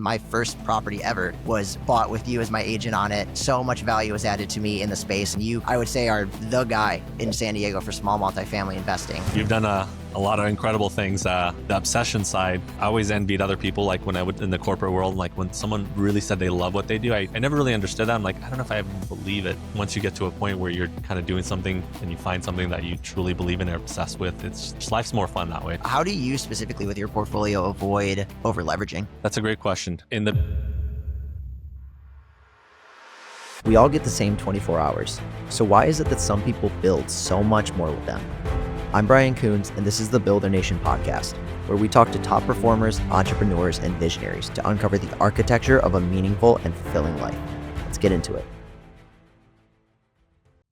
my first property ever was bought with you as my agent on it. So much value was added to me in the space. And you, I would say, are the guy in San Diego for small multifamily investing. You've done a lot of incredible things. The obsession side, I always envied other people, like when I was in the corporate world, like when someone really said they love what they do, I never really understood that. I'm like, I don't know if I even believe it. Once you get to a point where you're kind of doing something and you find something that you truly believe in and are obsessed with, it's just, life's more fun that way. How do you specifically with your portfolio avoid over leveraging? That's a great question. We all get the same 24 hours. So why is it that some people build so much more with them? I'm Brian Coons, and this is the Builder Nation podcast, where we talk to top performers, entrepreneurs, and visionaries to uncover the architecture of a meaningful and fulfilling life. Let's get into it.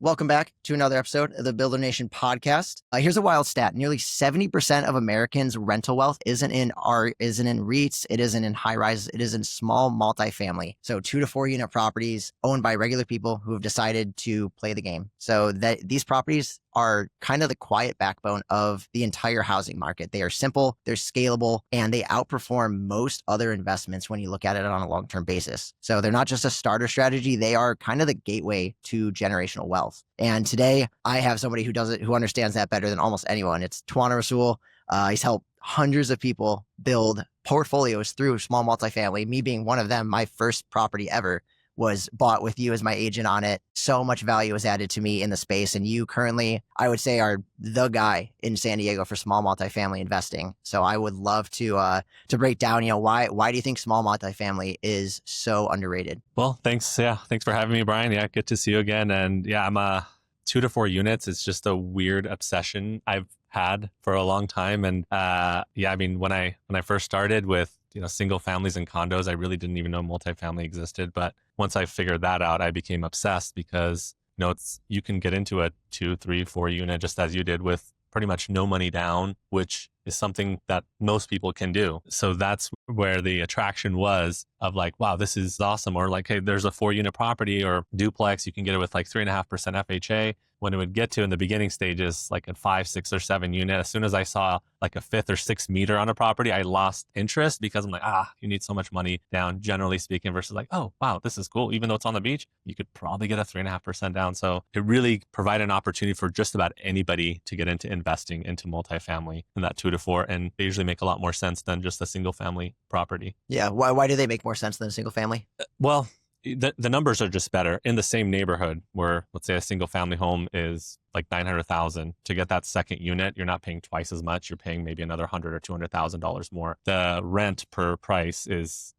Welcome back to another episode of the Builder Nation podcast. Here's a wild stat. Nearly 70% of Americans' rental wealth isn't in REITs, it isn't in high rises, it is in small multifamily. So 2 to 4 unit properties owned by regular people who have decided to play the game. So that these properties are kind of the quiet backbone of the entire housing market. They are simple, they're scalable, and they outperform most other investments when you look at it on a long-term basis. So they're not just a starter strategy, they are kind of the gateway to generational wealth. And today I have somebody who does it, who understands that better than almost anyone. It's Twana Rasoull. He's helped hundreds of people build portfolios through small multifamily, me being one of them. My first property ever was bought with you as my agent on it. So much value was added to me in the space. And you currently, I would say, are the guy in San Diego for small multifamily investing. So I would love to break down, why do you think small multifamily is so underrated? Well, thanks. Yeah. Thanks for having me, Brian. Yeah. Good to see you again. And yeah, I'm 2 to 4 units. It's just a weird obsession I've had for a long time. And when I first started with single families and condos, I really didn't even know multifamily existed. But once I figured that out, I became obsessed because you can get into a 2, 3, 4 unit just as you did with pretty much no money down, which is something that most people can do. So that's where the attraction was of like, wow, this is awesome. Or like, hey, there's a 4 unit property or duplex. You can get it with like 3.5% FHA. When it would get to in the beginning stages, like a 5, 6, or 7 unit, as soon as I saw like a 5th or 6th meter on a property, I lost interest because I'm like, you need so much money down, generally speaking, versus like, oh, wow, this is cool. Even though it's on the beach, you could probably get a 3.5% down. So it really provided an opportunity for just about anybody to get into investing into multifamily in that 2 to 4. And they usually make a lot more sense than just a single family property. Yeah. Why do they make more sense than a single family? Well, the numbers are just better in the same neighborhood where, let's say, a single family home is like $900,000. To get that second unit, you're not paying twice as much. You're paying maybe another $100,000 or $200,000 more. The rent per price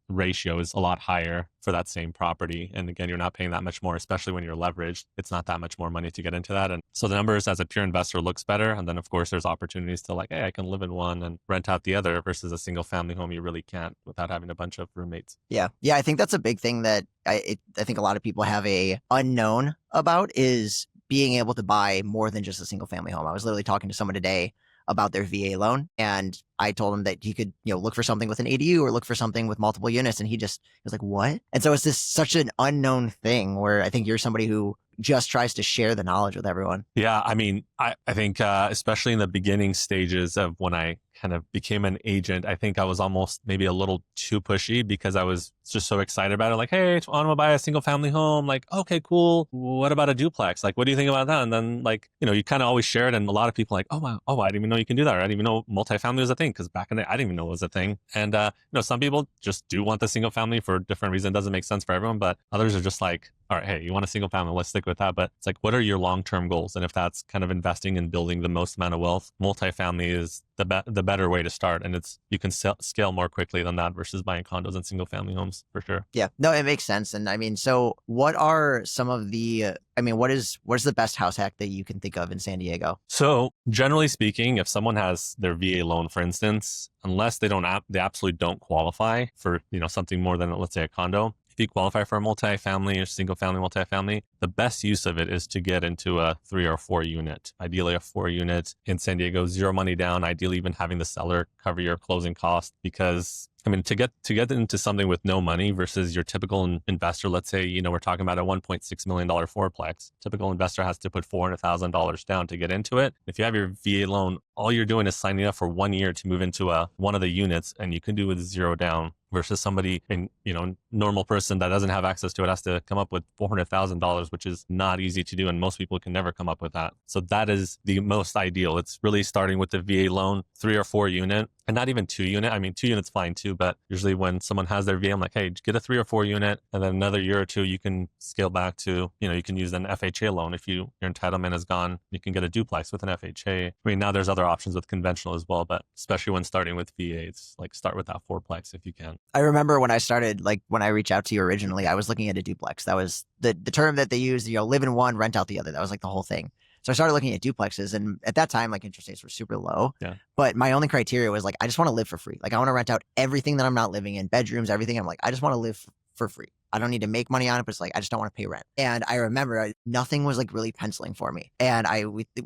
ratio is a lot higher for that same property. And again, you're not paying that much more, especially when you're leveraged. It's not that much more money to get into that. And so the numbers as a pure investor looks better. And then of course, there's opportunities to like, hey, I can live in one and rent out the other versus a single family home. You really can't without having a bunch of roommates. Yeah. I think that's a big thing that I think a lot of people have a unknown about is being able to buy more than just a single family home. I was literally talking to someone today about their VA loan, and I told him that he could, look for something with an ADU or look for something with multiple units. And he was like, what? And so it's such an unknown thing where I think you're somebody who just tries to share the knowledge with everyone. Yeah. I mean, I think, especially in the beginning stages of when I kind of became an agent, I think I was almost maybe a little too pushy because I was just so excited about it. Like, hey, I want to buy a single family home. Like, okay, cool. What about a duplex? Like, what do you think about that? And then like, you kind of always share it. And a lot of people like, oh, wow, I didn't even know you can do that. Or I didn't even know multifamily was a thing. Because back in the day, I didn't even know it was a thing. And, some people just do want the single family for different reasons. It doesn't make sense for everyone. But others are just like, all right, hey, you want a single family, let's stick with that. But it's like, what are your long-term goals? And if that's kind of investing and building the most amount of wealth, multifamily is the better way to start. And you can scale more quickly than that versus buying condos and single family homes for sure. Yeah, no, it makes sense. And I mean, so what are some of what is the best house hack that you can think of in San Diego? So generally speaking, if someone has their VA loan, for instance, unless they absolutely don't qualify for, something more than, let's say, a condo, if you qualify for a multifamily or single family multifamily, the best use of it is to get into a 3 or 4 unit, ideally a 4 unit in San Diego, 0 money down, ideally even having the seller cover your closing costs. Because I mean, to get into something with no money versus your typical investor, let's say, you know, we're talking about a $1.6 million fourplex. Typical investor has to put $400,000 down to get into it. If you have your VA loan, all you're doing is signing up for 1 year to move into one of the units, and you can do it with zero down. Versus somebody in, you know, normal person that doesn't have access to it has to come up with $400,000, which is not easy to do. And most people can never come up with that. So that is the most ideal. It's really starting with the VA loan, 3 or 4 unit, and not even 2 unit. I mean, 2 units fine too, but usually when someone has their VA, I'm like, hey, get a 3 or 4 unit. And then another year or two, you can scale back to, you know, you can use an FHA loan. If your entitlement is gone, you can get a duplex with an FHA. I mean, now there's other options with conventional as well, but especially when starting with VA, it's like start with that fourplex if you can. I remember when I started, like when I reached out to you originally, I was looking at a duplex. That was the term that they used, you know, live in one, rent out the other. That was like the whole thing. So I started looking at duplexes, and at that time, like interest rates were super low. Yeah. But my only criteria was like, I just want to live for free. Like I want to rent out everything that I'm not living in, bedrooms, everything. I'm like, I just want to live for free. I don't need to make money on it, but it's like, I just don't want to pay rent. And I remember nothing was like really penciling for me. And I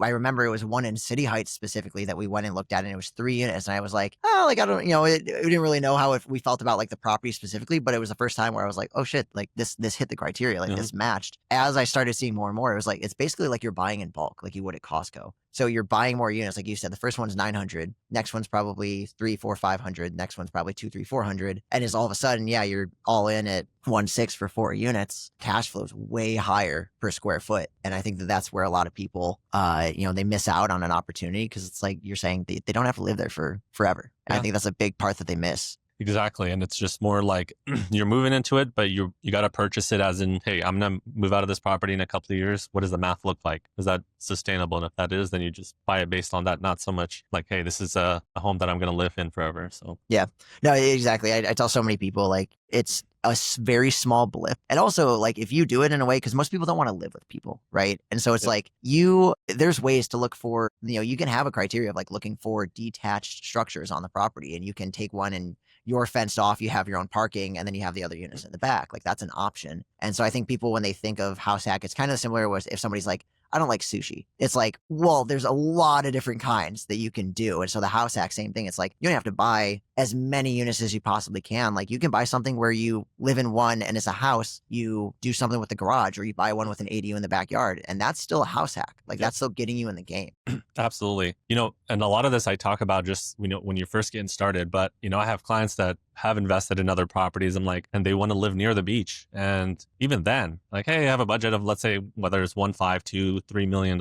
remember it was one in City Heights specifically that we went and looked at, and it was 3 units. And I was like, oh, like, I don't, you know, we didn't really know how we felt about like the property specifically, but it was the first time where I was like, oh shit, like this hit the criteria, like this matched. As I started seeing more and more, it was like, it's basically like you're buying in bulk, like you would at Costco. So you're buying more units. Like you said, the first one's 900. Next one's probably 3, 4, 500. Next one's probably 2, 3, 400. And is all of a sudden, yeah, you're all in at 1.6 for 4 units. Cash flow is way higher per square foot. And I think that that's where a lot of people, you know, they miss out on an opportunity because it's like you're saying they don't have to live there for forever. And I think that's a big part that they miss. Exactly. And it's just more like you're moving into it, but you got to purchase it as in, hey, I'm going to move out of this property in a couple of years. What does the math look like? Is that sustainable? And if that is, then you just buy it based on that, not so much like, hey, this is a home that I'm going to live in forever. So yeah, no, exactly. I tell so many people like it's a very small blip. And also like if you do it in a way, because most people don't want to live with people, right? And so it's like there's ways to look for, you know, you can have a criteria of like looking for detached structures on the property, and you can take one and you're fenced off, you have your own parking, and then you have the other units in the back. Like that's an option. And so I think people, when they think of house hack, it's kind of similar with if somebody's like, I don't like sushi. It's like, well, there's a lot of different kinds that you can do. And so the house hack, same thing. It's like, you don't have to buy as many units as you possibly can. Like you can buy something where you live in one and it's a house, you do something with the garage, or you buy one with an ADU in the backyard. And that's still a house hack. Like that's still getting you in the game. Absolutely. You know, and a lot of this I talk about just, you know, when you're first getting started, but, you know, I have clients that have invested in other properties. I'm like, and they want to live near the beach. And even then, like, hey, I have a budget of, let's say, whether it's $1.5, $2, $3 million.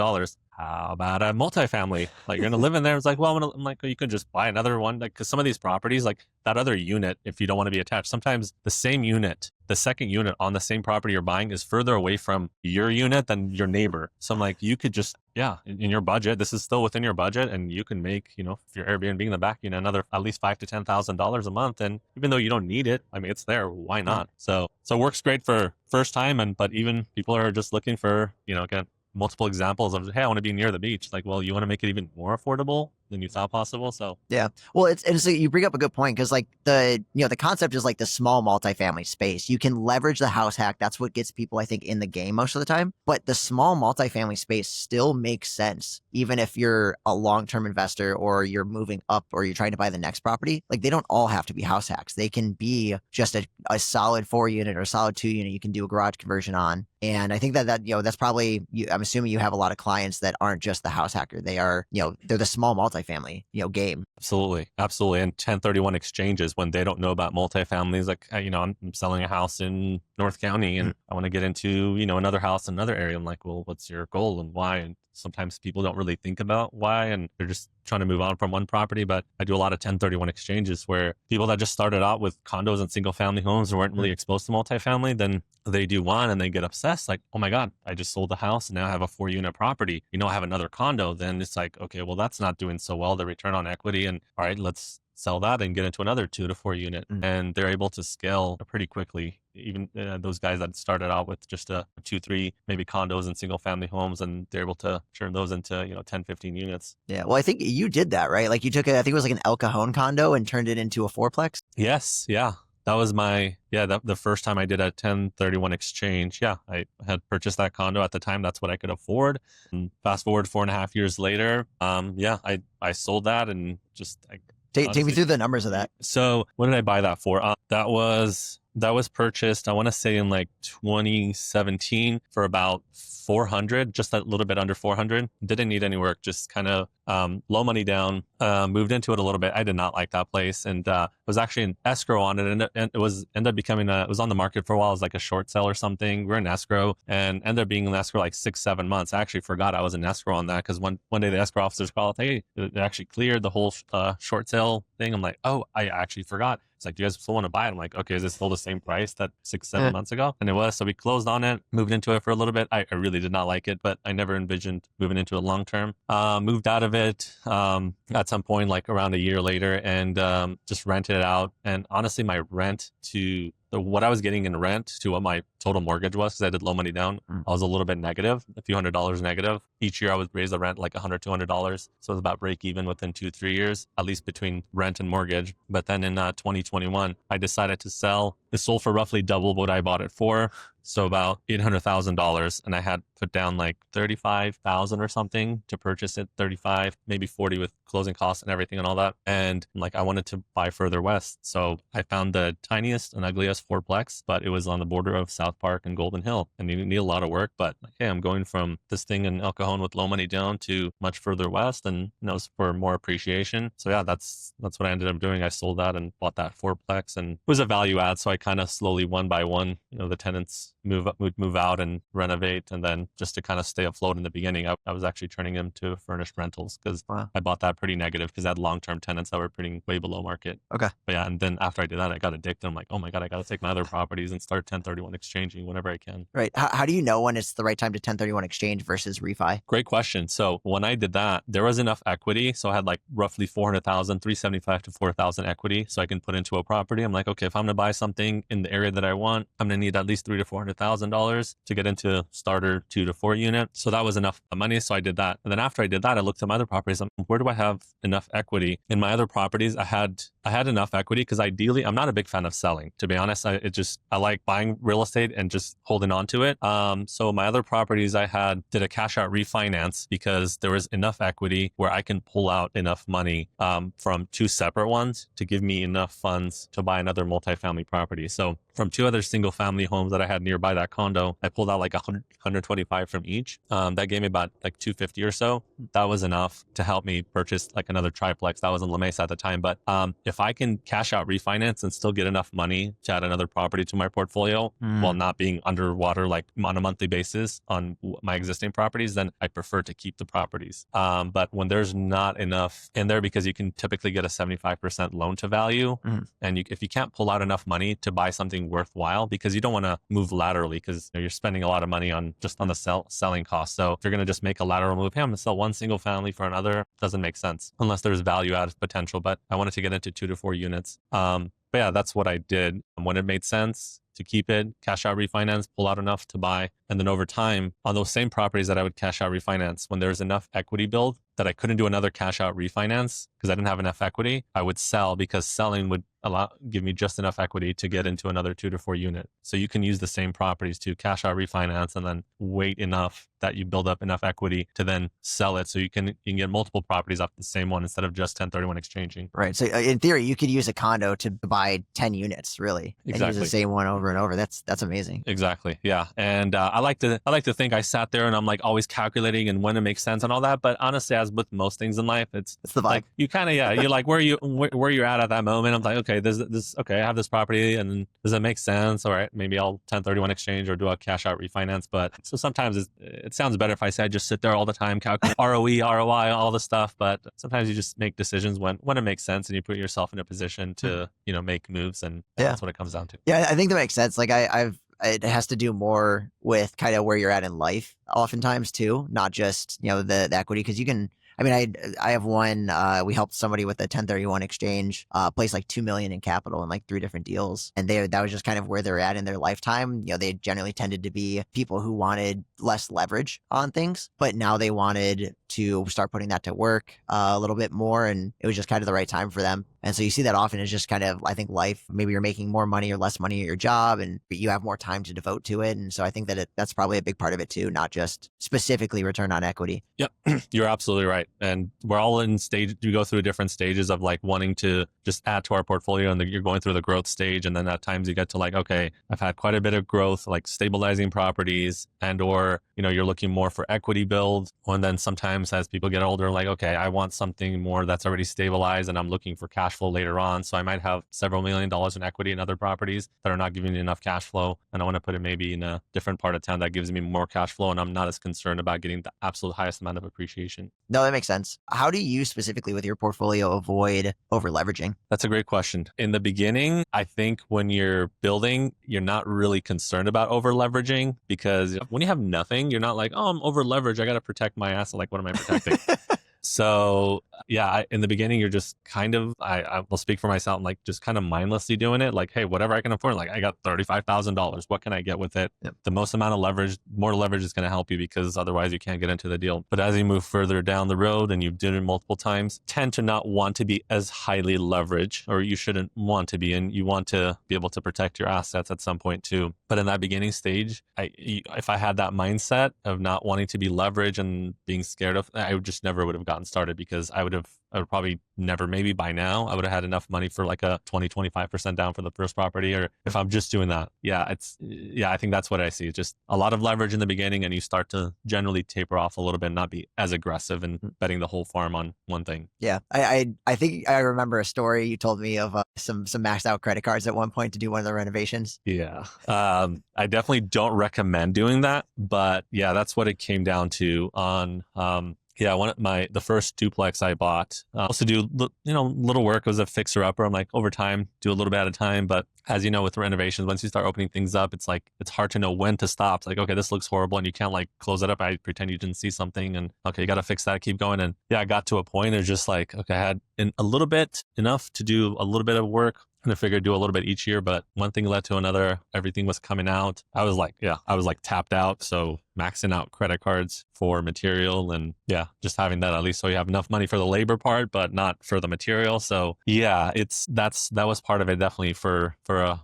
How about a multifamily? Like you're going to live in there. It's like, well, I'm like, well, you could just buy another one. Like, cause some of these properties, like that other unit, if you don't want to be attached, sometimes the same unit, the second unit on the same property you're buying is further away from your unit than your neighbor. So I'm like, you could just, in your budget, this is still within your budget, and you can make, you know, if you're Airbnb in the back, you know, another at least $5,000 to $10,000 a month. And even though you don't need it, I mean, it's there. Why not? So it works great for first time. But even people are just looking for, you know, again, multiple examples of, hey, I want to be near the beach. Like, well, you want to make it even more affordable than you thought possible. So yeah, well, it's you bring up a good point, because like the concept is like the small multifamily space. You can leverage the house hack. That's what gets people, I think, in the game most of the time. But the small multifamily space still makes sense, even if you're a long-term investor or you're moving up or you're trying to buy the next property. Like they don't all have to be house hacks. They can be just a solid 4 unit or a solid 2 unit. You can do a garage conversion on. And I think that you know, that's probably, I'm assuming you have a lot of clients that aren't just the house hacker. They are, you know, they're the small multifamily, you know, game. Absolutely. And 1031 exchanges, when they don't know about multifamilies, like, you know, I'm selling a house in North County and I want to get into, you know, another house in another area. I'm like, well, what's your goal and why? And sometimes people don't really think about why, and they're just trying to move on from one property. But I do a lot of 1031 exchanges where people that just started out with condos and single family homes and weren't really exposed to multifamily, then they do one and they get obsessed. Like, oh my God, I just sold the house and now I have a 4-unit property. You know, I have another condo. Then it's like, okay, well, that's not doing so well, the return on equity. And all right, let's sell that and get into another 2 to 4 unit. And they're able to scale pretty quickly. Even those guys that started out with just a 2, 3, maybe condos and single family homes, and they're able to turn those into, you know, 10, 15 units. Yeah. Well, I think you did that, right? Like you took I think it was like an El Cajon condo and turned it into a fourplex. Yes. Yeah. That was the first time I did a 1031 exchange. Yeah, I had purchased that condo at the time. That's what I could afford. And fast forward 4.5 years later, I sold that and just Take me honestly. through the numbers of that. So what did I buy that for? That was purchased, I want to say in like 2017 for about 400, just a little bit under 400. Didn't need any work, just kind of low money down. Moved into it a little bit. I did not like that place, and was actually in escrow on it, and it ended up becoming it was on the market for a while. It was like a short sale or something. We're in escrow, and ended up being in escrow like 6-7 months. I actually forgot I was in escrow on that because one day the escrow officers called, hey, it actually cleared the whole short sale thing. I'm like, oh, I actually forgot. It's like, do you guys still want to buy it? I'm like, okay, is this still the same price that 6-7 months ago? And it was. So we closed on it, moved into it for a little bit. I really did not like it, but I never envisioned moving into it long term. Moved out of it at some point, like around a year later, and just rented it out. And honestly, my rent to what I was getting in rent to what my total mortgage was, because I did low money down, I was a little bit negative, a few $100s negative. Each year I would raise the rent like $100, $200. So it was about break even within 2-3 years, at least between rent and mortgage. But then in 2021, I decided to sell. It sold for roughly double what I bought it for. So about $800,000. And I had put down like 35,000 or something to purchase it, 35, maybe 40 with closing costs and everything and all that. And like, I wanted to buy further west. So I found the tiniest and ugliest fourplex, but it was on the border of South Park and Golden Hill. And you need a lot of work, but like, hey, I'm going from this thing in El Cajon with low money down to much further west, and for more appreciation. So yeah, that's what I ended up doing. I sold that and bought that fourplex, and it was a value add. So I kind of slowly, one by one, the tenants would move out and renovate, and then just to kind of stay afloat in the beginning, I was actually turning them to furnished rentals because I bought that pretty negative because I had long-term tenants that were pretty way below market. Okay. But yeah, and then after I did that, I got addicted. I'm like, oh my God, I got to take my other properties and start 1031 exchanging whenever I can. Right. How do you know when it's the right time to 1031 exchange versus refi? Great question. So when I did that, there was enough equity. So I had like roughly 400,000, 375 to 4,000 equity. So I can put into a property. I'm like, okay, if I'm going to buy something in the area that I want, I'm going to need at least $300,000 to $400,000 to get into starter 2 to 4 unit. So that was enough money. So I did that. And then after I did that, I looked at my other properties. Where do I have enough equity? In my other properties, I had enough equity because ideally, I'm not a big fan of selling. To be honest, I like buying real estate and just holding on to it. So my other properties, I did a cash out refinance because there was enough equity where I can pull out enough money from 2 separate ones to give me enough funds to buy another multifamily property. So from 2 other single family homes that I had nearby that condo, I pulled out like 125 from each. That gave me about like 250 or so. That was enough to help me purchase like another triplex. That was in La Mesa at the time. But if I can cash out refinance and still get enough money to add another property to my portfolio while not being underwater like on a monthly basis on my existing properties, then I prefer to keep the properties. But when there's not enough in there, because you can typically get a 75% loan to value, and if you can't pull out enough money to buy something worthwhile, because you don't want to move laterally because you're spending a lot of money on the selling cost. So if you're going to just make a lateral move, hey, I'm going to sell one single family for another, doesn't make sense unless there's value added potential. But I wanted to get into 2 to 4 units. But yeah, that's what I did. When it made sense to keep it, cash out refinance, pull out enough to buy. And then over time, on those same properties that I would cash out refinance, when there's enough equity build that I couldn't do another cash out refinance because I didn't have enough equity, I would sell because selling would give me just enough equity to get into another 2 to 4 unit. So you can use the same properties to cash out refinance and then wait enough that you build up enough equity to then sell it. So you can get multiple properties off the same one instead of just 1031 exchanging. Right. So in theory, you could use a condo to buy 10 units, really, and use the same one over and over. That's amazing. Exactly. Yeah. And I like to think I sat there and I'm like always calculating and when it makes sense and all that. But honestly, as with most things in life, it's the vibe. Like you kind of, you're like where you're at that moment. I'm like, okay, okay, I have this property and does it make sense? All right, maybe I'll 1031 exchange or do a cash out refinance. But so sometimes it sounds better if I say I just sit there all the time, calculate ROE, ROI, all the stuff. But sometimes you just make decisions when it makes sense and you put yourself in a position to, make moves. And that's what it comes down to. Yeah, I think that makes sense. Like it has to do more with kind of where you're at in life oftentimes too, not just, the equity. Cause you can, I have one, we helped somebody with a 1031 exchange, place like 2 million in capital in like 3 different deals. And that was just kind of where they're at in their lifetime. They generally tended to be people who wanted less leverage on things, but now they wanted to start putting that to work a little bit more. And it was just kind of the right time for them. And so you see that often as just kind of, I think, life. Maybe you're making more money or less money at your job, and but you have more time to devote to it. And so I think that that's probably a big part of it too, not just specifically return on equity. Yep, you're absolutely right. And we're all in stage, you go through different stages of like wanting to just add to our portfolio, and you're going through the growth stage. And then at times you get to like, okay, I've had quite a bit of growth, like stabilizing properties, and or, you're looking more for equity build. And then sometimes as people get older, like, okay, I want something more that's already stabilized and I'm looking for cash flow later on. So I might have several $1 million in equity in other properties that are not giving me enough cash flow. And I want to put it maybe in a different part of town that gives me more cash flow. And I'm not as concerned about getting the absolute highest amount of appreciation. No, that makes sense. How do you specifically with your portfolio avoid over leveraging? That's a great question. In the beginning, I think when you're building, you're not really concerned about over leveraging, because when you have nothing, you're not like, oh, I'm over leveraged, I got to protect my asset. Like, what am I protecting? So yeah, in the beginning, you're just kind of, I will speak for myself, like just kind of mindlessly doing it. Like, hey, whatever I can afford, like I got $35,000. What can I get with it? Yep. The most amount of leverage, more leverage is going to help you, because otherwise you can't get into the deal. But as you move further down the road and you've done it multiple times, tend to not want to be as highly leveraged, or you shouldn't want to be, and you want to be able to protect your assets at some point too. But in that beginning stage, if I had that mindset of not wanting to be leveraged and being scared of, I just never would have gotten started, because I would probably never, maybe by now, I would have had enough money for like a 20-25% down for the first property. Or if I'm just doing that, I think that's what I see. It's just a lot of leverage in the beginning, and you start to generally taper off a little bit, not be as aggressive and betting the whole farm on one thing. Yeah. I think I remember a story you told me of some maxed out credit cards at one point to do one of the renovations. Yeah. I definitely don't recommend doing that, but yeah, that's what it came down to on, the first duplex I bought, also do, little work. It was a fixer upper. I'm like, over time, do a little bit at a time. But as you know, with renovations, once you start opening things up, it's like, it's hard to know when to stop. It's like, okay, this looks horrible. And you can't like close it up. I pretend you didn't see something, and okay, you got to fix that, keep going. And yeah, I got to a point, it's just like, okay, I had a little bit enough to do a little bit of work. And I figured do a little bit each year, but one thing led to another. Everything was coming out. I was like tapped out. So maxing out credit cards for material, and just having that at least so you have enough money for the labor part, but not for the material. So yeah, that was part of it, definitely for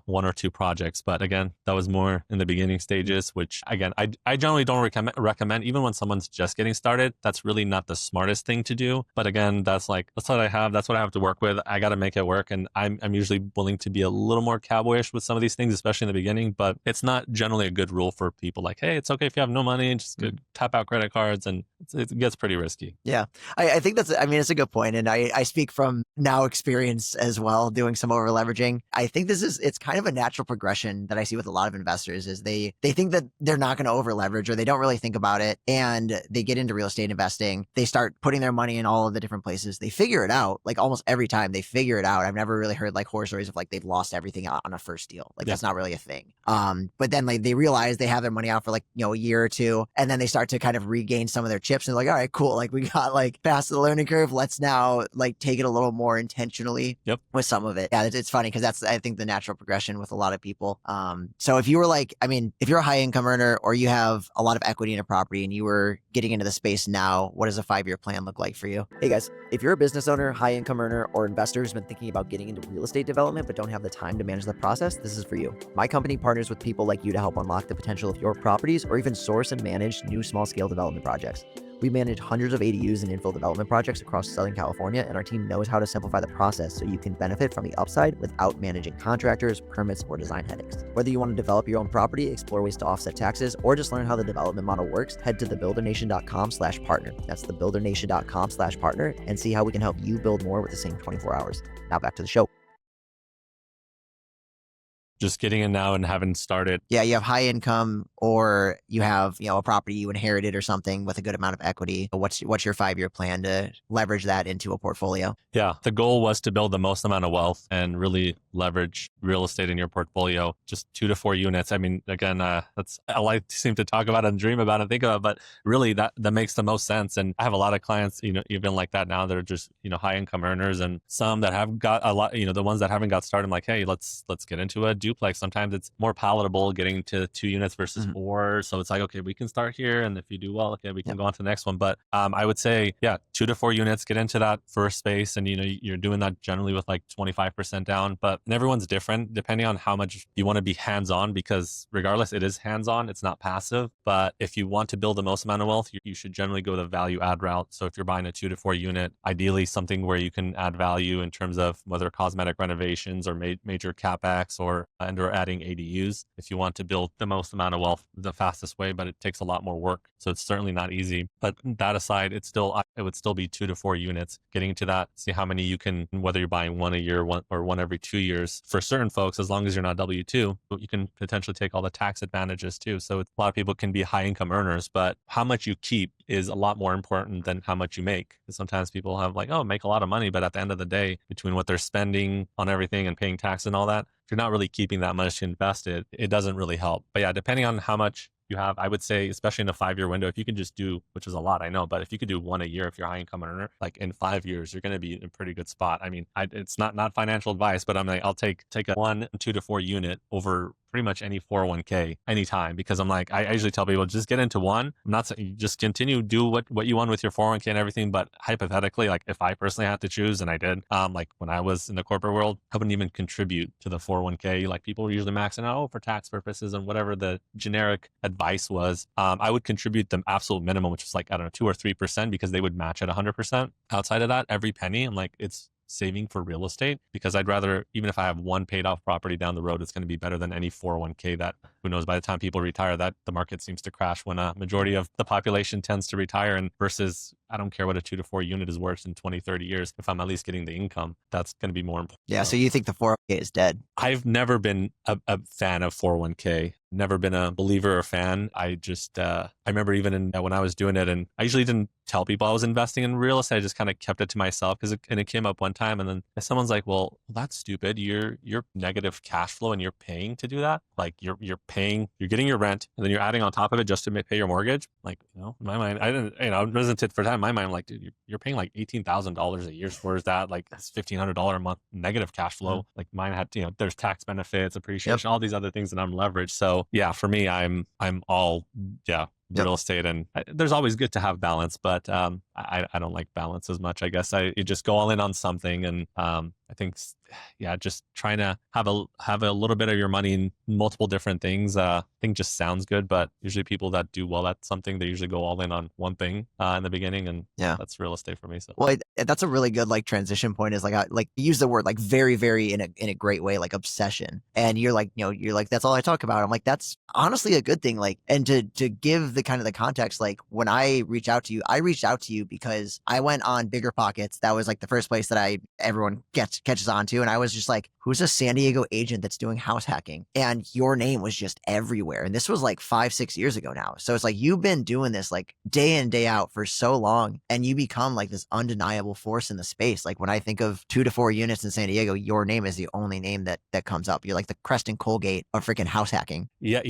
one or two projects. But again, that was more in the beginning stages, which again, I generally don't recommend, even when someone's just getting started. That's really not the smartest thing to do. But again, that's what I have. That's what I have to work with. I got to make it work. And I'm usually willing to be a little more cowboyish with some of these things, especially in the beginning. But it's not generally a good rule for people. Like, hey, it's okay if you have no money, just tap out credit cards, and it gets pretty risky. Yeah, I think it's a good point. And I speak from now experience as well, doing some over leveraging. I think it's kind of a natural progression that I see with a lot of investors, is they think that they're not going to over leverage, or they don't really think about it. And they get into real estate investing. They start putting their money in all of the different places. They figure it out. Like almost every time they figure it out. I've never really heard like horror stories of like they've lost everything on a first deal. Like that's not really a thing. But then like they realize they have their money out for like, a year or two, and then they start to kind of regain some of their chips, and they're like, all right, cool. Like we got like past the learning curve. Let's now like take it a little more intentionally with some of it. Yeah, it's funny because that's, I think, the natural progression with a lot of people. So if you were like, if you're a high income earner, or you have a lot of equity in a property and you were getting into the space now, what does a 5-year plan look like for you? Hey guys, if you're a business owner, high income earner, or investor who's been thinking about getting into real estate development but don't have the time to manage the process, this is for you. My company partners with people like you to help unlock the potential of your properties, or even source and manage new small scale development projects. We manage hundreds of ADUs and infill development projects across Southern California, and our team knows how to simplify the process so you can benefit from the upside without managing contractors, permits, or design headaches. Whether you want to develop your own property, explore ways to offset taxes, or just learn how the development model works, head to thebuildernation.com/partner. That's thebuildernation.com/partner, and see how we can help you build more with the same 24 hours. Now back to the show. Just getting in now and haven't started. Yeah, you have high income, or you have, a property you inherited or something with a good amount of equity. What's your 5-year plan to leverage that into a portfolio? Yeah, the goal was to build the most amount of wealth and really leverage real estate in your portfolio, just 2 to 4 units. I mean, again, that's all I seem to talk about and dream about and think about, but really that makes the most sense. And I have a lot of clients, even like that now, that are just, high income earners, and some that have got a lot, the ones that haven't got started, I'm like, hey, let's get into it. duplex, sometimes it's more palatable getting to 2 units versus 4. So it's like, okay, we can start here. And if you do well, okay, we can go on to the next one. But I would say, yeah, 2 to 4 units, get into that first space. And, you're doing that generally with like 25% down. But everyone's different depending on how much you want to be hands-on, because regardless, it is hands-on. It's not passive. But if you want to build the most amount of wealth, you should generally go the value add route. So if you're buying a 2 to 4 unit, ideally something where you can add value in terms of whether cosmetic renovations or major capex or adding ADUs. If you want to build the most amount of wealth the fastest way, but it takes a lot more work. So it's certainly not easy. But that aside, it would still be 2 to 4 units. Getting into that, see how many you can, whether you're buying one a year, one every 2 years. For certain folks, as long as you're not W-2, you can potentially take all the tax advantages too. So a lot of people can be high income earners, but how much you keep is a lot more important than how much you make. Because sometimes people have like, oh, make a lot of money, but at the end of the day, between what they're spending on everything and paying tax and all that, if you're not really keeping that much invested, it doesn't really help. But yeah, depending on how much you have, I would say, especially in a 5-year window, if you can just do, which is a lot, I know, but if you could do one a year, if you're a high income earner, like in 5 years, you're going to be in a pretty good spot. I mean, it's not financial advice, but I'm like, I'll take a 1, 2 to 4 unit over pretty much any 401k anytime, because I'm like, I usually tell people just get into one. I'm not saying just continue, do what you want with your 401k and everything. But hypothetically, like if I personally had to choose, and I did, like when I was in the corporate world, I wouldn't even contribute to the 401k. Like people were usually maxing out, for tax purposes and whatever the generic advice was. I would contribute the absolute minimum, which was like, I don't know, 2 or 3%, because they would match at 100%. Outside of that, every penny, I'm like, it's saving for real estate, because I'd rather, even if I have one paid off property down the road, it's going to be better than any 401k that, who knows, by the time people retire, that the market seems to crash when a majority of the population tends to retire. And versus, I don't care what a 2 to 4 unit is worth in 20, 30 years. If I'm at least getting the income, that's going to be more important. Yeah. So you think the 401k is dead? I've never been a fan of 401k. Never been a believer or fan. I just, I remember even when I was doing it, and I usually didn't tell people I was investing in real estate. I just kind of kept it to myself, because it came up one time, and then someone's like, well, that's stupid. You're negative cash flow and you're paying to do that. Like you're getting your rent, and then you're adding on top of it just to pay your mortgage. Like, in my mind, I didn't, it wasn't tit for tat. In my mind, I'm like, dude, you're paying like $18,000 a year. Where's that? Like that's $1,500 a month negative cash flow. Like mine had, there's tax benefits, appreciation, all these other things that I'm leveraged. So yeah, for me, I'm all, real estate, and there's always good to have balance, but I don't like balance as much. I guess you just go all in on something, and I think just trying to have a little bit of your money in multiple different things. I think just sounds good, but usually people that do well at something, they usually go all in on one thing in the beginning, and that's real estate for me. So well, that's a really good like transition point. Is like you use the word like very, very in a great way, like obsession, and you're like that's all I talk about. I'm like, that's honestly a good thing. Like, and to give the kind of the context, like when I reached out to you because I went on Bigger Pockets. That was like the first place that everyone catches on to. And I was just like, who's a San Diego agent that's doing house hacking? And your name was just everywhere. And this was like 5-6 years ago now. So it's like, you've been doing this like day in, day out for so long, and you become like this undeniable force in the space. Like when I think of 2 to 4 units in San Diego, your name is the only name that comes up. You're like the Creston Colgate of freaking house hacking. Yeah.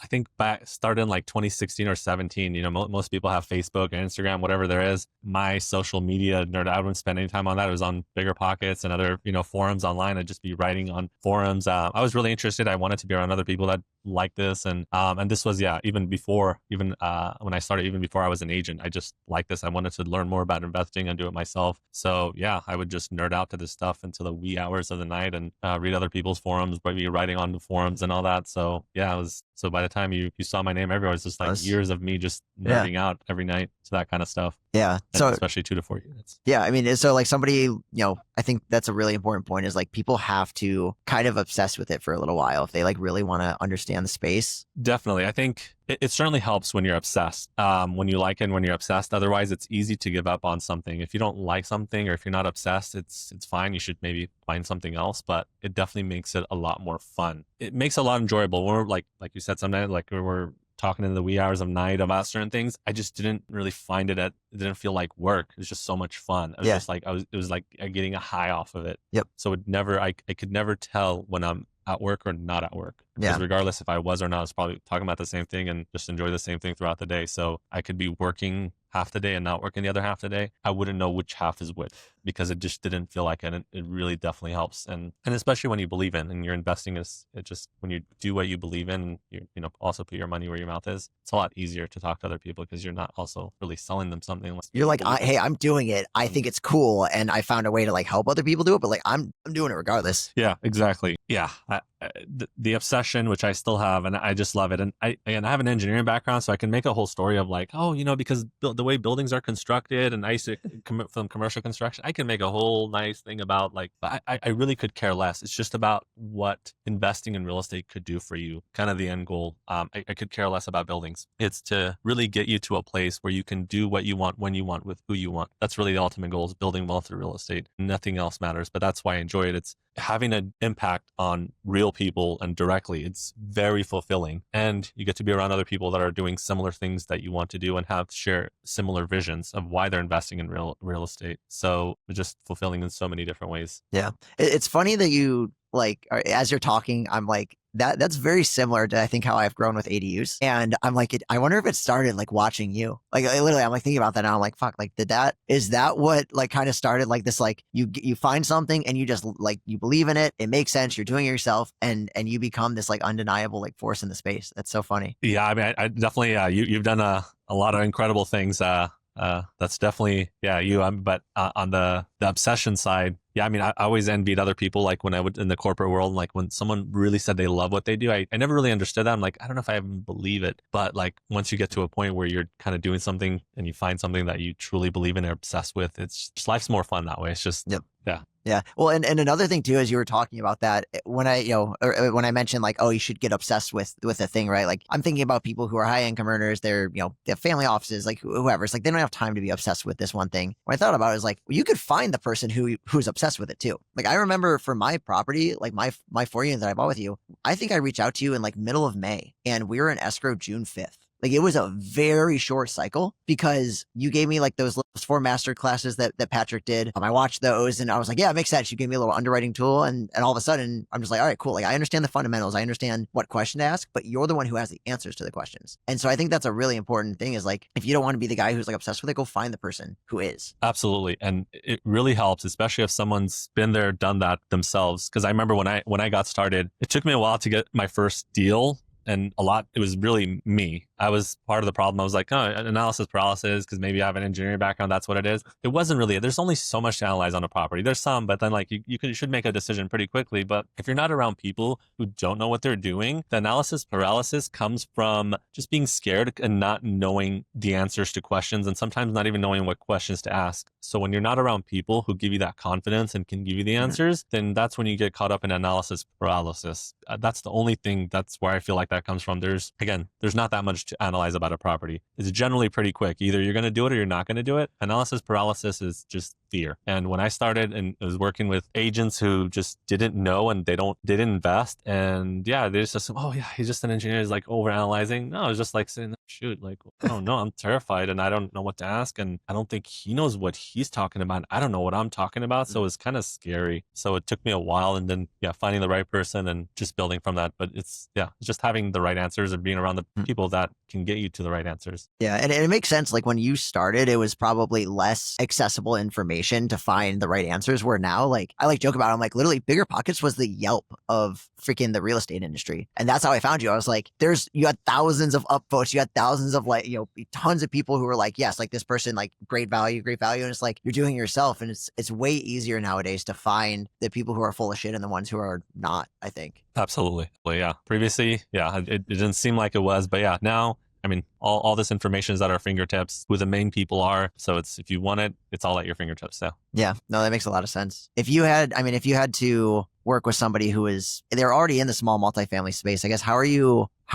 I think started in like 2016 or 17, most people have Facebook and Instagram, whatever there is. My social media nerd, I wouldn't spend any time on that. It was on Bigger Pockets and other, forums online. I'd just be writing on forums. I was really interested. I wanted to be around other people that like this. And this was, even before, when I started, even before I was an agent, I just liked this. I wanted to learn more about investing and do it myself. So yeah, I would just nerd out to this stuff until the wee hours of the night and read other people's forums, maybe writing on the forums and all that. So yeah, so by the time you saw my name everywhere, it's just like years of me just nerding out every night to that kind of stuff. Yeah. And so especially 2 to 4 units. Yeah. I mean, so like somebody, I think that's a really important point, is like people have to kind of obsess with it for a little while if they like really want to understand the space. Definitely. I think it certainly helps when you're obsessed, when you like it and when you're obsessed. Otherwise, it's easy to give up on something. If you don't like something, or if you're not obsessed, it's fine. You should maybe find something else, but it definitely makes it a lot more fun. It makes it a lot enjoyable. When we're like you said, sometimes like we're talking in the wee hours of night about certain things, I just didn't really find it didn't feel like work. It was just so much fun. It was just like, it was like getting a high off of it. Yep. So I could never tell when I'm at work or not at work. Because Yeah. regardless if I was or not, I was probably talking about the same thing and just enjoy the same thing throughout the day. So I could be working half the day and not working the other half the day. I wouldn't know which half is which because it just didn't feel like it. And it really definitely helps. And especially when you believe in and you're investing, it just, when you do what you believe in, and you also put your money where your mouth is, it's a lot easier to talk to other people because you're not also really selling them something. Unless You're like, believe it. hey, I'm doing it. I think it's cool. And I found a way to like help other people do it, but like, I'm doing it regardless. Yeah, exactly. Yeah. The obsession, which I still have, and I just love it. And I have an engineering background, so I can make a whole story of like, oh, because the way buildings are constructed, and I used to from commercial construction, I can make a whole nice thing about like, but I really could care less. It's just about what investing in real estate could do for you, kind of the end goal. I could care less about buildings. It's to really get you to a place where you can do what you want, when you want, with who you want. That's really the ultimate goal, is building wealth through real estate. Nothing else matters, but that's why I enjoy it. It's having an impact on real people and directly. It's very fulfilling, and you get to be around other people that are doing similar things that you want to do and share similar visions of why they're investing in real estate. So it's just fulfilling in so many different ways. Yeah. It's funny that you like, as you're talking, I'm like, that's very similar to I think how I've grown with ADUs. And I'm like, I wonder if it started like watching you. Like literally, I'm like thinking about that now. I'm like, fuck, like is that what like kind of started like this, like you find something and you just like, you believe in it. It makes sense. You're doing it yourself, and you become this like undeniable like force in the space. That's so funny. Yeah. I mean, I definitely, you've done a lot of incredible things. That's definitely, you. But on the obsession side, yeah, I mean, I always envied other people. Like when I would in the corporate world, like when someone really said they love what they do, I never really understood that. I'm like, I don't know if I even believe it. But like once you get to a point where you're kind of doing something and you find something that you truly believe in and are obsessed with, it's just, life's more fun that way. It's just, Yep. Yeah. Yeah. Well, and another thing too, as you were talking about that, when when I mentioned like, oh, you should get obsessed with a thing, right? Like I'm thinking about people who are high income earners. They're, they have family offices, like whoever. It's like, they don't have time to be obsessed with this one thing. What I thought about it is like, well, you could find the person who's obsessed with it too. Like I remember for my property, like my 4 units that I bought with you, I think I reached out to you in like middle of May, and we were in escrow June 5th. Like it was a very short cycle because you gave me like those 4 master classes that Patrick did. I watched those and I was like, yeah, it makes sense. You gave me a little underwriting tool, and all of a sudden I'm just like, all right, cool. Like I understand the fundamentals. I understand what question to ask, but you're the one who has the answers to the questions. And so I think that's a really important thing, is like, if you don't want to be the guy who's like obsessed with it, go find the person who is. Absolutely. And it really helps, especially if someone's been there, done that themselves. Cause I remember when I got started, it took me a while to get my first deal. And it was really me. I was part of the problem. I was like, oh, analysis paralysis, because maybe I have an engineering background. That's what it is. It wasn't really. There's only so much to analyze on a property. There's some, but then like you should make a decision pretty quickly. But if you're not around people who don't know what they're doing, the analysis paralysis comes from just being scared and not knowing the answers to questions, and sometimes not even knowing what questions to ask. So when you're not around people who give you that confidence and can give you the answers, then that's when you get caught up in analysis paralysis. That's the only thing. That's where I feel like that comes from. There's not that much to analyze about a property. It's generally pretty quick. Either you're going to do it or you're not going to do it. Analysis paralysis is just fear. And when I started and I was working with agents who just didn't know and they didn't invest, and yeah, they just assume, oh yeah, he's just an engineer, he's like overanalyzing. No, it's just like saying, shoot, like, I don't know, I'm terrified and I don't know what to ask, and I don't think he knows what he's talking about. I don't know what I'm talking about. So it's kind of scary. So it took me a while, and then finding the right person and just building from that. But it's just having the right answers and being around the people that can get you to the right answers. Yeah. And it makes sense. Like when you started, it was probably less accessible information to find the right answers, where now, like, I like joke about it. I'm like, literally Bigger Pockets was the Yelp of freaking the real estate industry. And that's how I found you. I was like, you had thousands of upvotes. You had thousands of like, tons of people who were like, yes, like this person, like great value. And it's like, you're doing it yourself. And it's way easier nowadays to find the people who are full of shit and the ones who are not, I think. Absolutely. Well, yeah. Previously, it didn't seem like it was, but now, I mean, all this information is at our fingertips, who the main people are. So if you want it, it's all at your fingertips. So yeah, no, that makes a lot of sense. If you had to work with somebody they're already in the small multifamily space, I guess, how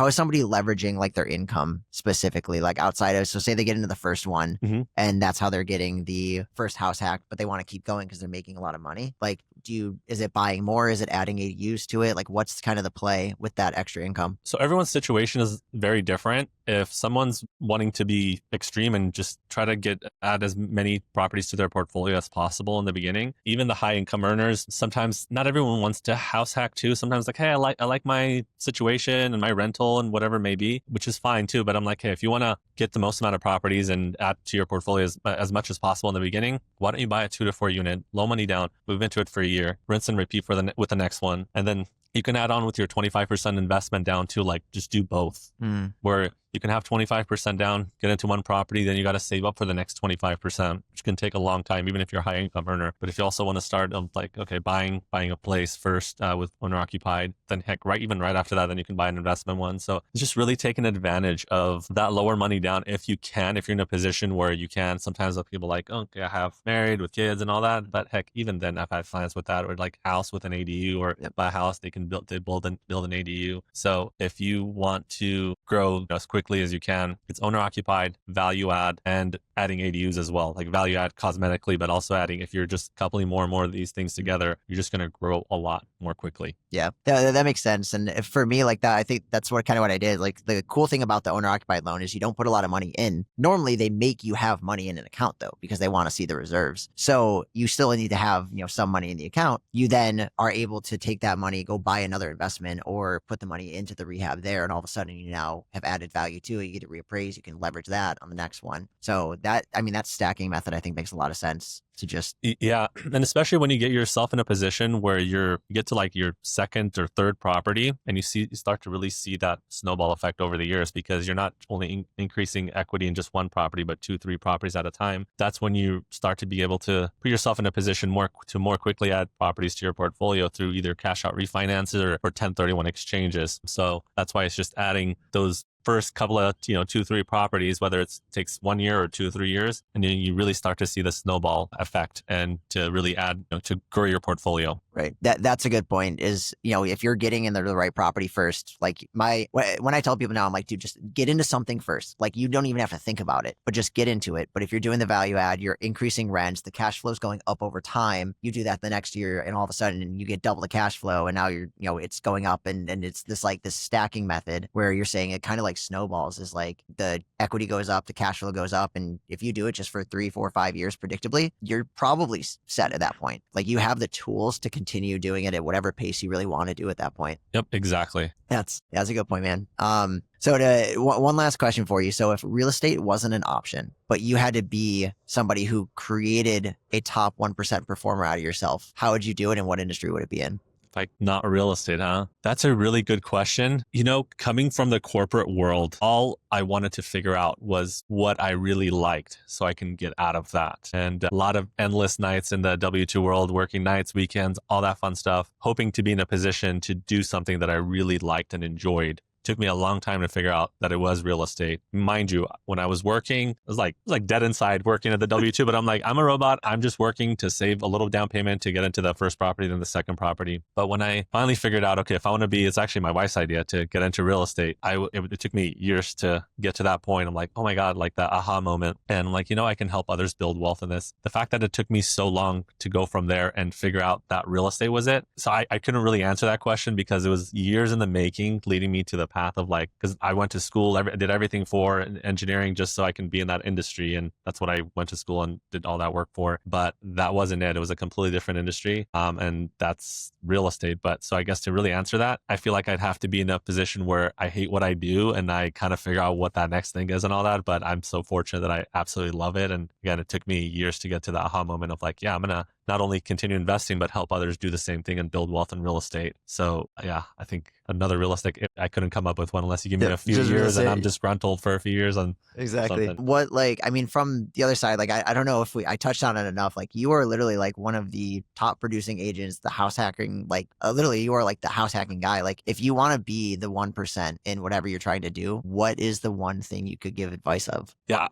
is somebody leveraging like their income specifically, like outside of, so say they get into the first one and that's how they're getting the first house hack, but they want to keep going because they're making a lot of money. Like, is it buying more? Is it adding ADUs to it? Like, what's kind of the play with that extra income? So everyone's situation is very different. if someone's wanting to be extreme and just try to add as many properties to their portfolio as possible in the beginning, even the high income earners, sometimes not everyone wants to house hack too. Sometimes like, hey, I like my situation and my rental and whatever it may be, which is fine too. But I'm like, hey, if you want to get the most amount of properties and add to your portfolio as much as possible in the beginning, why don't you buy a 2 to 4 unit, low money down, move into it for a year, rinse and repeat with the next one, and then you can add on with your 25% investment down to like just do both, where you can have 25% down, get into one property, then you got to save up for the next 25%, which can take a long time, even if you're a high income earner. But if you also want to start like, okay, buying a place first with owner occupied, then heck, even right after that, then you can buy an investment one. So it's just really taking advantage of that lower money down if you can, if you're in a position where you can. Sometimes people like, oh, okay, I have married with kids and all that. But heck, even then I've had clients with that, or like house with an ADU, or buy a house, they can build an ADU. So if you want to grow as quickly as you can, it's owner occupied, value add, and adding ADUs as well, like value add cosmetically, but also adding, if you're just coupling more and more of these things together, you're just going to grow a lot more quickly. Yeah, that makes sense. And for me, like that, I think that's what I did. Like the cool thing about the owner occupied loan is you don't put a lot of money in. Normally they make you have money in an account though, because they want to see the reserves. So you still need to have, some money in the account. You then are able to take that money, go buy another investment, or put the money into the rehab there. And all of a sudden you now have added value to it. You get to reappraise, you can leverage that on the next one. So that stacking method, I think, makes a lot of sense to just. Yeah. And especially when you get yourself in a position where you get to like your second or third property, and you start to really see that snowball effect over the years, because you're not only increasing equity in just one property, but 2-3 properties at a time. That's when you start to be able to put yourself in a position to more quickly add properties to your portfolio through either cash out refinances or 1031 exchanges. So that's why it's just adding those first couple of 2-3 properties, whether it takes 1 year or 2 or 3 years, and then you really start to see the snowball effect and to really add to grow your portfolio. Right. That's a good point. Is if you're getting in the right property first, like when I tell people now, I'm like, dude, just get into something first. Like you don't even have to think about it, but just get into it. But if you're doing the value add, you're increasing rents, the cash flow is going up over time. You do that the next year, and all of a sudden you get double the cash flow, and now you're it's going up, and it's this stacking method where you're saying it kind of like snowballs. Is like the equity goes up, the cash flow goes up, and if you do it just for 3, 4, 5 years predictably, you're probably set at that point. Like you have the tools to continue doing it at whatever pace you really want to do at that point. Yep, exactly. That's a good point, man. So one last question for you. So if real estate wasn't an option, but you had to be somebody who created a top 1% performer out of yourself, how would you do it, and what industry would it be in? Like not real estate, huh? That's a really good question. Coming from the corporate world, all I wanted to figure out was what I really liked so I can get out of that. And a lot of endless nights in the W-2 world, working nights, weekends, all that fun stuff, hoping to be in a position to do something that I really liked and enjoyed. Took me a long time to figure out that it was real estate. Mind you, when I was working, it was like dead inside working at the W-2, but I'm like, I'm a robot. I'm just working to save a little down payment to get into the first property, then the second property. But when I finally figured out, okay, if I want to it's actually my wife's idea to get into real estate. It took me years to get to that point. I'm like, oh my God, like that aha moment. And like, I can help others build wealth in this. The fact that it took me so long to go from there and figure out that real estate was it. So I couldn't really answer that question, because it was years in the making leading me to the path of like, because I went to school, did everything for engineering just so I can be in that industry. And that's what I went to school and did all that work for. But that wasn't it. It was a completely different industry. And that's real estate. But so I guess to really answer that, I feel like I'd have to be in a position where I hate what I do and I kind of figure out what that next thing is and all that. But I'm so fortunate that I absolutely love it. And again, it took me years to get to the aha moment of like, yeah, I'm going to not only continue investing, but help others do the same thing and build wealth in real estate. So yeah, I think another real estate, I couldn't come up with one unless you give me a few years and I'm disgruntled for a few years on exactly something. What, like, I mean, from the other side, like, I don't know if I touched on it enough. Like you are literally like one of the top producing agents, the house hacking, like literally you are like the house hacking guy. Like if you want to be the 1% in whatever you're trying to do, what is the one thing you could give advice of? Yeah,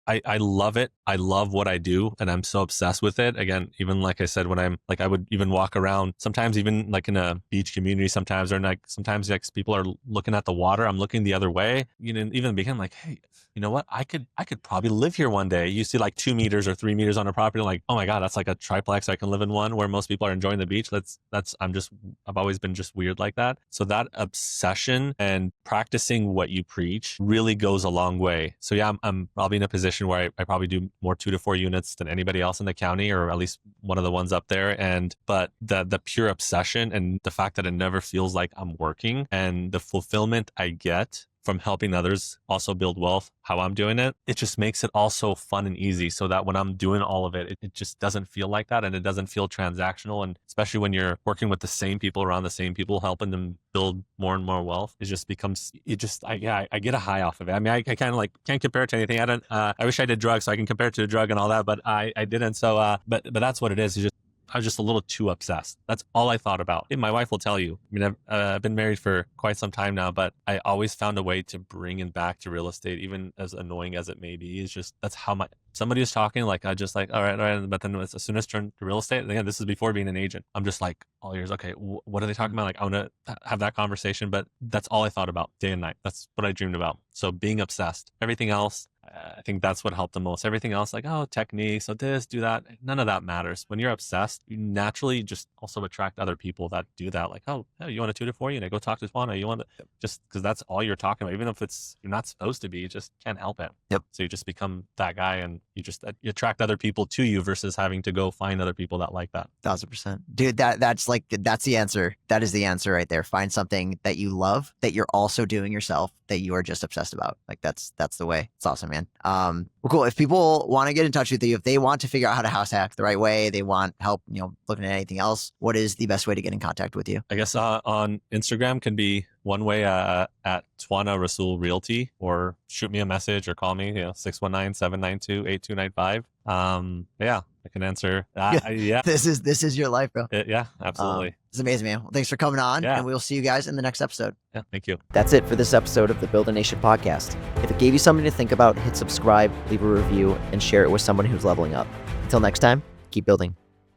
I love it. I love what I do and I'm so obsessed with it. again, even like I said, when I'm like, I would even walk around sometimes, even like in a beach community sometimes, or like sometimes like people are looking at the water, I'm looking the other way, even in the beginning, like, hey, you know what? I could probably live here one day. You see like 2 meters or 3 meters on a property, like, oh my God, that's like a triplex. I can live in one, where most people are enjoying the beach. I've always been just weird like that. So that obsession and practicing what you preach really goes a long way. So yeah, I'm probably in a position where I probably do more 2 to 4 units than anybody else in the county, or at least one of the ones up there. But the pure obsession and the fact that it never feels like I'm working, and the fulfillment I get from helping others also build wealth, how I'm doing it, it just makes it also fun and easy, so that when I'm doing all of it, it just doesn't feel like that, and it doesn't feel transactional. And especially when you're working with the same people, around the same people, helping them build more and more wealth, I get a high off of it. I mean, I kind of like can't compare it to anything. I wish I did drugs so I can compare it to a drug and all that, but I didn't. So, but that's what it is. I was just a little too obsessed. That's all I thought about. And my wife will tell you. I mean, I've been married for quite some time now, but I always found a way to bring it back to real estate, even as annoying as it may be. It's just, that's how somebody is talking, like, I just like, all right. But then as soon as I turned to real estate, and again, this is before being an agent, I'm just like, all ears, okay, what are they talking about? Like, I want to have that conversation, but that's all I thought about day and night. That's what I dreamed about. So being obsessed, everything else, I think that's what helped the most. Everything else, like, oh, techniques, so this, do that, none of that matters. When you're obsessed, you naturally just also attract other people that do that. Like, oh, you want a 2 to 4 unit? Go talk to Twana. You want to, just because that's all you're talking about, even if you're not supposed to be, you just can't help it. Yep. So you just become that guy, and you attract other people to you versus having to go find other people that like that. 1000%. Dude, that's the answer. That is the answer right there. Find something that you love, that you're also doing yourself, that you are just obsessed about. Like that's the way. It's awesome, man. Well, cool. If people want to get in touch with you, if they want to figure out how to house hack the right way, they want help, looking at anything else, what is the best way to get in contact with you? I guess on Instagram can be one way, at Twana Rasoull Realty, or shoot me a message or call me, 619-792-8295. Yeah, I can answer. Yeah. This is your life, bro. Yeah, absolutely. It's amazing, man. Well, thanks for coming on, Yeah. and we'll see you guys in the next episode. Yeah, thank you. That's it for this episode of the Build a Nation podcast. If it gave you something to think about, hit subscribe, leave a review, and share it with someone who's leveling up. Until next time, keep building.